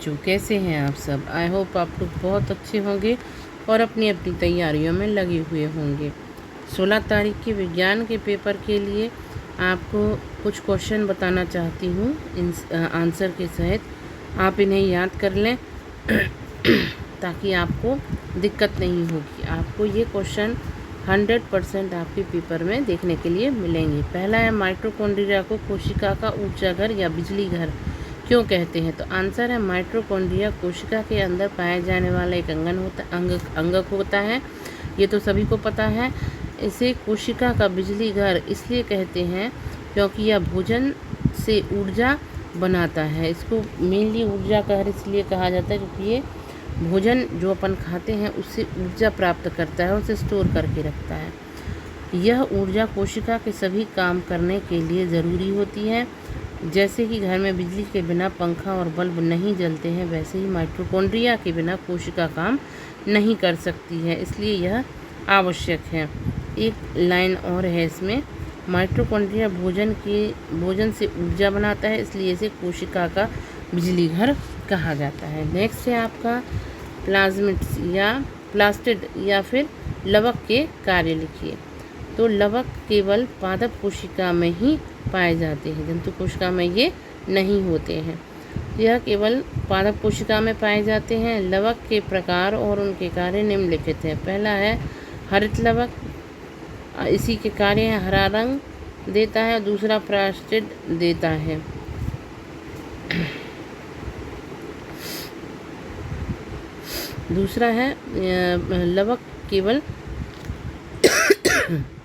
बच्चों, कैसे हैं आप सब। आई होप आप लोग बहुत अच्छे होंगे और अपनी अपनी तैयारियों में लगे हुए होंगे। 16 तारीख के विज्ञान के पेपर के लिए आपको कुछ क्वेश्चन बताना चाहती हूँ इन आंसर के सहित। आप इन्हें याद कर लें ताकि आपको दिक्कत नहीं होगी। आपको ये क्वेश्चन 100% आपके पेपर में देखने के लिए मिलेंगे। पहला है, माइटोकॉन्ड्रिया को कोशिका का ऊर्जा घर या बिजली घर क्यों कहते हैं। तो आंसर है, माइटोकॉन्ड्रिया कोशिका के अंदर पाया जाने वाला एक अंगक होता है। ये तो सभी को पता है। इसे कोशिका का बिजली घर इसलिए कहते हैं क्योंकि यह भोजन से ऊर्जा बनाता है। इसको मेनली ऊर्जा घर इसलिए कहा जाता है क्योंकि ये भोजन जो अपन खाते हैं उससे ऊर्जा प्राप्त करता है, उसे स्टोर करके रखता है। यह ऊर्जा कोशिका के सभी काम करने के लिए ज़रूरी होती है। जैसे कि घर में बिजली के बिना पंखा और बल्ब नहीं जलते हैं, वैसे ही माइटोकॉन्ड्रिया के बिना कोशिका काम नहीं कर सकती है, इसलिए यह आवश्यक है। एक लाइन और है इसमें, माइटोकॉन्ड्रिया भोजन से ऊर्जा बनाता है, इसलिए इसे कोशिका का बिजली घर कहा जाता है। नेक्स्ट है आपका प्लास्टिड या फिर लवक के कार्य लिखिए। तो लवक केवल पादप कोशिका में ही पाए जाते हैं, जंतु कोशिका में ये नहीं होते हैं। यह केवल पादप कोशिका में पाए जाते हैं। लवक के प्रकार और उनके कार्य निम्नलिखित हैं। पहला है हरित लवक, इसी के कार्य हैं हरा रंग देता है। दूसरा प्लास्टिड देता है। दूसरा है लवक केवल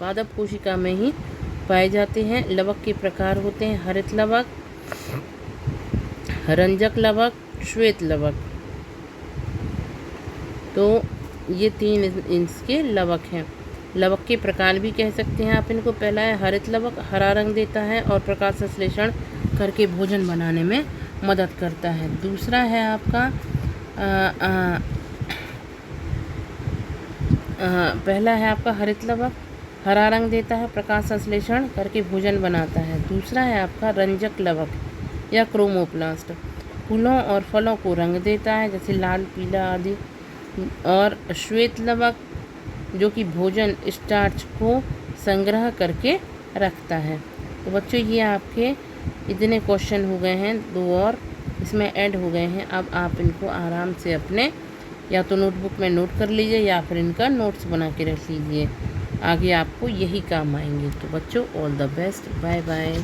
पादप कोशिका में ही पाए जाते हैं। लवक के प्रकार होते हैं हरित लवक, रंजक लवक, श्वेत लवक। तो ये 3 इसके लवक हैं। लवक के प्रकार भी कह सकते हैं आप इनको। पहला है हरित लवक, हरा रंग देता है और प्रकाश संश्लेषण करके भोजन बनाने में मदद करता है। दूसरा है आपका पहला है आपका हरित लवक, हरा रंग देता है, प्रकाश संश्लेषण करके भोजन बनाता है। दूसरा है आपका रंजक लवक या क्रोमोप्लास्ट, फूलों और फलों को रंग देता है जैसे लाल, पीला आदि। और श्वेत लवक जो कि भोजन स्टार्च को संग्रह करके रखता है। तो बच्चों, ये आपके इतने क्वेश्चन हो गए हैं, 2 और इसमें ऐड हो गए हैं। अब आप इनको आराम से अपने या तो नोटबुक में नोट कर लीजिए या फिर इनका नोट्स बना के रख लीजिए। आगे आपको यही काम आएंगे। तो बच्चों, all the best, bye bye.